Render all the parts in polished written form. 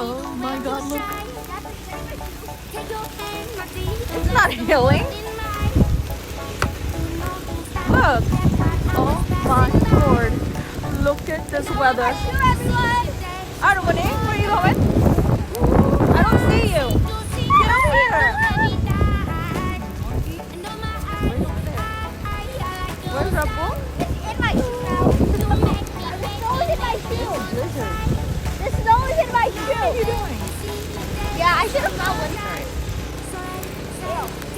Oh my god, look. It's not healing. Look. Oh my lord. Look at this weather. Armani, where are you going? I don't see you. Get over here. Where's Rabu? In my shoe. The snow is in my shoe. The snow is in my shoe. What are you doing? Yeah, I should have got one.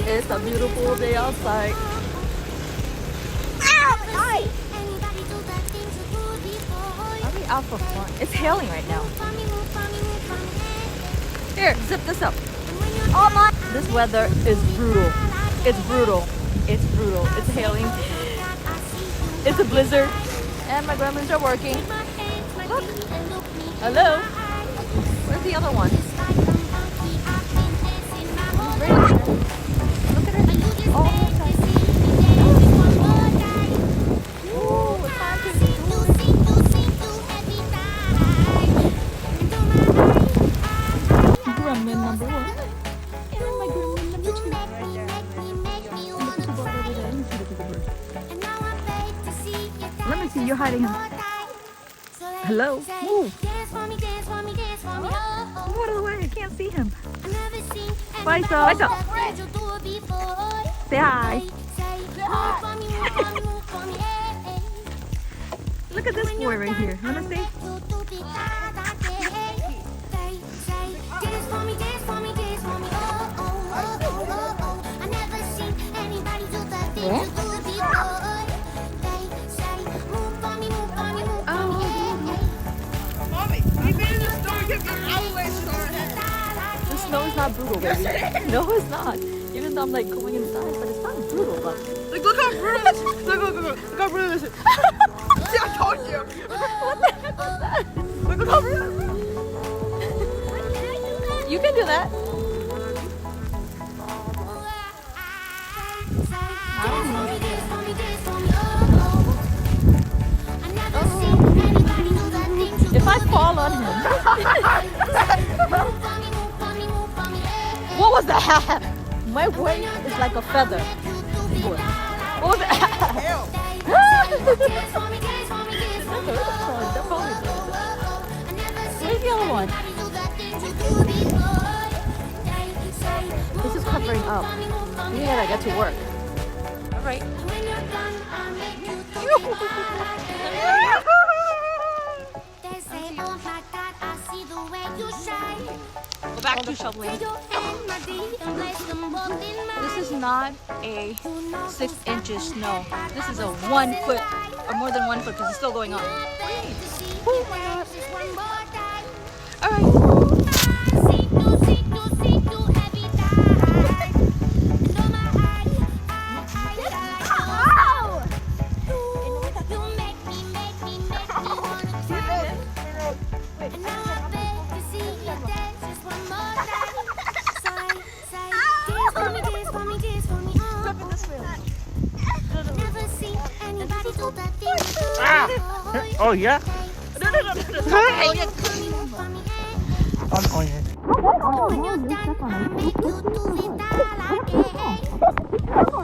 It's a beautiful day outside. Ow, my eye. Are we out for fun? It's hailing right now. Here, zip this up. Oh my. This weather is brutal. It's brutal. It's brutal. It's hailing. It's a blizzard. And my grandmas are working. Look. Hello. Where's the other one? Right over there. Look at her. Oh, okay. Ooh, it's hard to do. Gremlin number one. And my gremlin number two. Look at the bird over there. Let me see the bird. Let me see. You're hiding him. Hello. Move. Move out of the way. I can't see him. Faisal. Faisal. Say hi. Look at this boy right here. Let me see. Mommy, we made it in the store. Get me out of the way, The snow is not brutal, baby. No, it's not. Even though I'm like going inside, but it's not brutal. But Like, look how brutal this is. Look how brutal this is. See, I told you. what the heck was that? Look how brutal this is. You can do that. If I fall on him. What was that? My weight is like a feather. What was that? Hell. Where's the other one? This is covering up. We gotta get to work. Alright. Go back to shoveling. This is not a 6 inches snow. This is a 1 foot or more than 1 foot because it's still going on. Oh my god. Alright. Oh, yeah? No. Oh, yeah. Oh, yeah. Oh,